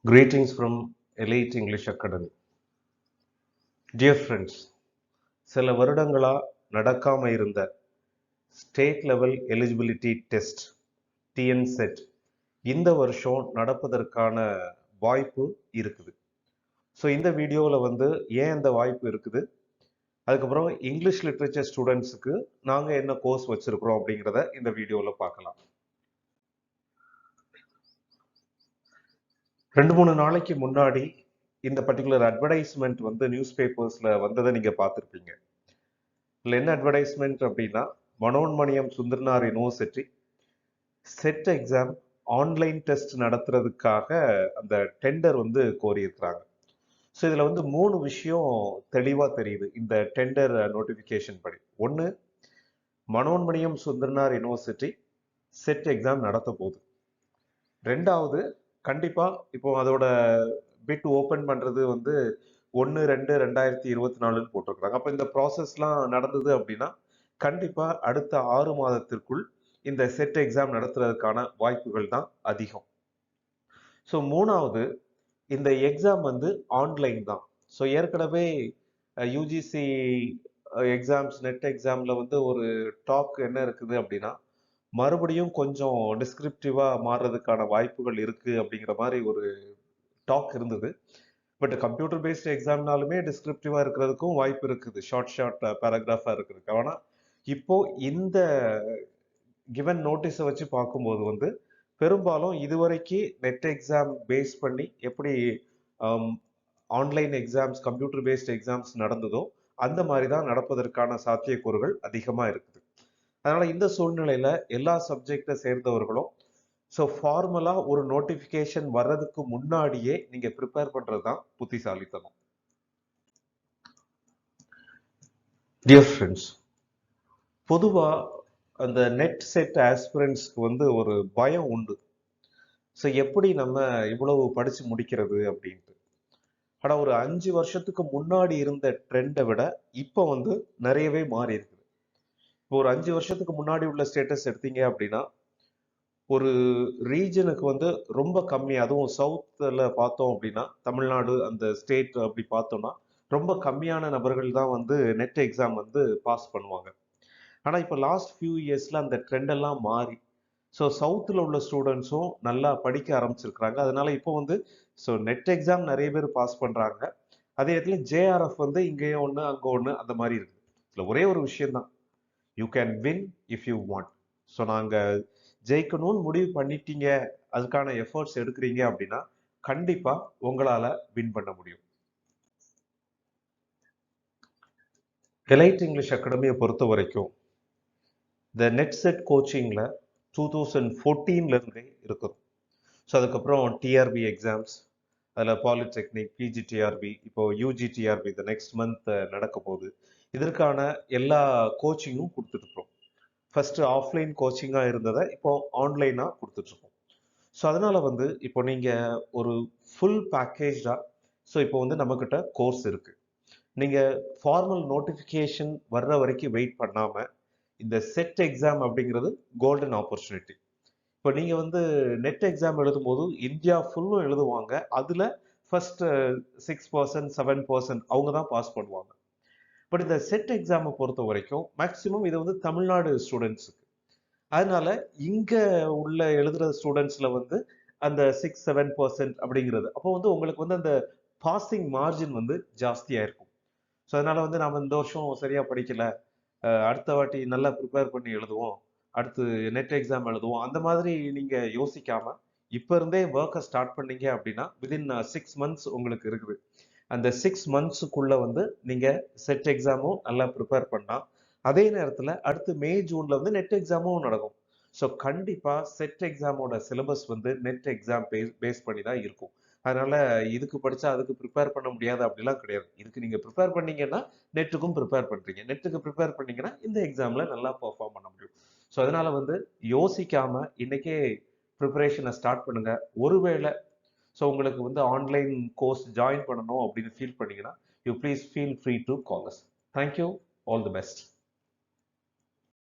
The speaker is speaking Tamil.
Greetings from Elite English Academy. Dear friends, சில வருடங்களா நடக்காம இருந்த state level eligibility test TN set இந்த வருஷம் நடப்பதற்கான வாய்ப்பு இருக்குது. ஸோ இந்த வீடியோவில் ஏன் இந்த வாய்ப்பு இருக்குது, அதுக்கப்புறம் இங்கிலீஷ் லிட்ரேச்சர் ஸ்டூடெண்ட்ஸுக்கு நாங்கள் என்ன கோர்ஸ் வச்சுருக்கிறோம் அப்படிங்கிறத இந்த வீடியோவில் பார்க்கலாம். 2-3 நாளைக்கு முன்னாடி இந்த பர்டிகுலர் அட்வர்டைஸ்மெண்ட் நியூஸ் பேப்பர்ஸில் வந்ததை நீங்கள் பார்த்துருப்பீங்க. இதில் என்ன அட்வர்டைஸ்மெண்ட் அப்படின்னா, Manonmaniam Sundaranar university SET exam online test நடத்துறதுக்காக அந்த டெண்டர் கோரியிருக்கிறாங்க. ஸோ இதில் 3 விஷயம் தெளிவாக தெரியுது இந்த டெண்டர் நோட்டிஃபிகேஷன் படி. ஒன்று, Manonmaniam Sundaranar university SET exam நடத்த போகுது. ரெண்டாவது, கண்டிப்பாக இப்போ அதோட பிட் ஓப்பன் பண்ணுறது 1/2/2024 போட்டிருக்கிறாங்க. அப்போ இந்த ப்ராசஸ்லாம் நடந்தது அப்படின்னா கண்டிப்பாக அடுத்த 6 மாதத்திற்குள் இந்த செட் எக்ஸாம் நடத்துறதுக்கான வாய்ப்புகள் தான் அதிகம். ஸோ மூணாவது, இந்த எக்ஸாம் ஆன்லைன் தான். ஸோ ஏற்கனவே யூஜிசி எக்ஸாம்ஸ் நெட் எக்ஸாமில் ஒரு டாக் என்ன இருக்குது அப்படின்னா, மறுபடியும் கொஞ்சம் டிஸ்கிரிப்டிவாக மாறுறதுக்கான வாய்ப்புகள் இருக்குது அப்படிங்கிற மாதிரி ஒரு டாக் இருந்தது. பட் கம்ப்யூட்டர் பேஸ்ட் எக்ஸாம்னாலுமே டிஸ்கிரிப்டிவாக இருக்கிறதுக்கும் வாய்ப்பு இருக்குது, ஷார்ட் பேராகிராஃபாக இருக்கிறதுக்கு. ஆனால் இப்போ இந்த கிவன் நோட்டீஸை வச்சு பார்க்கும்போது பெரும்பாலும் இதுவரைக்கும் நெட் எக்ஸாம் பேஸ் பண்ணி எப்படி online exams computer based exams நடந்ததோ அந்த மாதிரி தான் நடப்பதற்கான சாத்தியக்கூறுகள் அதிகமாக இருக்குது. அதனால் இந்த சூழ்நிலையில் எல்லா சப்ஜெக்டை சேர்ந்தவர்களும் ஸோ ஃபார்மலாக ஒரு நோட்டிஃபிகேஷன் வர்றதுக்கு முன்னாடியே நீங்கள் ப்ரிப்பேர் பண்ணுறது தான் புத்திசாலித்தனம். டியர் ஃப்ரெண்ட்ஸ், பொதுவாக அந்த நெட் செட் ஆஸ்பிரண்ட்ஸ்க்கு ஒரு பயம் உண்டு. ஸோ எப்படி நம்ம இவ்வளவு படித்து முடிக்கிறது அப்படின்ட்டு. ஆனால் ஒரு 5 வருஷத்துக்கு முன்னாடி இருந்த ட்ரெண்டை விட இப்போ நிறையவே மாறி இருக்குது. இப்போ ஒரு 5 வருஷத்துக்கு முன்னாடி உள்ள ஸ்டேட்டஸ் எடுத்தீங்க அப்படின்னா, ஒரு ரீஜனுக்கு ரொம்ப கம்மி, அதுவும் சவுத்தில் பார்த்தோம் அப்படின்னா, தமிழ்நாடு அந்த ஸ்டேட் அப்படி பார்த்தோம்னா ரொம்ப கம்மியான நபர்கள் தான் நெட் எக்ஸாம் பாஸ் பண்ணுவாங்க. ஆனால் இப்போ லாஸ்ட் ஃபியூ இயர்ஸில் அந்த ட்ரெண்டெல்லாம் மாறி ஸோ சவுத்தில் உள்ள ஸ்டூடெண்ட்ஸும் நல்லா படிக்க ஆரம்பிச்சிருக்கிறாங்க. அதனால இப்போ ஸோ நெட் எக்ஸாம் நிறைய பேர் பாஸ் பண்ணுறாங்க. அதே இடத்துல ஜேஆர்எஃப் இங்கேயும் ஒன்று அங்கே ஒன்று அந்த மாதிரி இருக்குது. இதில் ஒரே ஒரு விஷயம்தான், you can win if you want. So நாங்கள் ஜெயிக்கணும்னு முடிவு பண்ணிட்டீங்க, அதுக்கான எஃபர்ட்ஸ் எடுக்கிறீங்க அப்படின்னா கண்டிப்பாக உங்களால் வின் பண்ண முடியும். எலைட் இங்கிலீஷ் அகாடமியை பொறுத்த வரைக்கும் இந்த நெட் செட் கோச்சிங்கில் 2014 இருக்கும். ஸோ அதுக்கப்புறம் டிஆர்பி எக்ஸாம்ஸ், அதில் பாலிடெக்னிக், பிஜிடிஆர்பி, இப்போ யூஜிடிஆர்பி இந்த நெக்ஸ்ட் மந்த் நடக்க போகுது. இதற்கான எல்லா கோச்சிங்கும் கொடுத்துட்ருக்கோம். ஃபஸ்ட்டு ஆஃப்லைன் கோச்சிங்காக இருந்ததை இப்போ ஆன்லைனாக கொடுத்துட்ருக்கோம். ஸோ அதனால் இப்போ நீங்கள் ஒரு ஃபுல் பேக்கேஜாக ஸோ இப்போ நம்மக்கிட்ட கோர்ஸ் இருக்குது. நீங்கள் ஃபார்மல் நோட்டிஃபிகேஷன் வர்ற வரைக்கும் வெயிட் பண்ணாமல் இந்த செட் எக்ஸாம் அப்படிங்கிறது கோல்டன் ஆப்பர்ச்சுனிட்டி. இப்போ நீங்கள் நெட் எக்ஸாம் எழுதும்போது இந்தியா ஃபுல்லும் எழுதுவாங்க. அதில் ஃபர்ஸ்ட் 6%, 7% அவங்க தான் பாஸ் பண்ணுவாங்க. பட் இந்த செட் எக்ஸாமை பொறுத்த வரைக்கும் மேக்சிமம் இது தமிழ்நாடு ஸ்டூடெண்ட்ஸுக்கு. அதனால இங்கே உள்ள எழுதுகிற ஸ்டூடெண்ட்ஸில் அந்த 6-7% அப்படிங்கிறது அப்போ உங்களுக்கு அந்த பாசிங் மார்ஜின் ஜாஸ்தியாக இருக்கும். ஸோ அதனால் நாம் இந்த வருஷம் சரியாக படிக்கலை, அடுத்த வாட்டி நல்லா ப்ரிப்பேர் பண்ணி எழுதுவோம், அடுத்து நெட் எக்ஸாம் எழுதுவோம், அந்த மாதிரி நீங்கள் யோசிக்காமல் இப்போ இருந்தே ஒர்க்கை ஸ்டார்ட் பண்ணீங்க அப்படின்னா விதின் 6 months உங்களுக்கு இருக்குது. அந்த 6 monthsக்குள்ளே நீங்கள் செட் எக்ஸாமும் நல்லா ப்ரிப்பேர் பண்ணால் அதே நேரத்தில் அடுத்து மே ஜூனில் நெட் எக்ஸாமும் நடக்கும். ஸோ கண்டிப்பாக செட் எக்ஸாமோட சிலபஸ் நெட் எக்ஸாம் பேஸ் பண்ணி தான் இருக்கும். அதனால இதுக்கு படித்தா அதுக்கு ப்ரிப்பேர் பண்ண முடியாது அப்படிலாம் கிடையாது. இதுக்கு நீங்கள் ப்ரிப்பேர் பண்ணீங்கன்னா நெட்டுக்கும் ப்ரிப்பேர் பண்ணுறீங்க, நெட்டுக்கு ப்ரிப்பேர் பண்ணீங்கன்னா இந்த எக்ஸாமில் நல்லா பெர்ஃபார்ம் பண்ண முடியும். ஸோ அதனால் யோசிக்காமல் இன்றைக்கே ப்ரிப்பரேஷனை ஸ்டார்ட் பண்ணுங்கள். ஒருவேளை ஸோ உங்களுக்கு ஆன்லைன் கோர்ஸ் ஜாயின் பண்ணணும் அப்படின்னு ஃபீல் பண்ணீங்கன்னா you please feel free to call us. Thank you, all the best.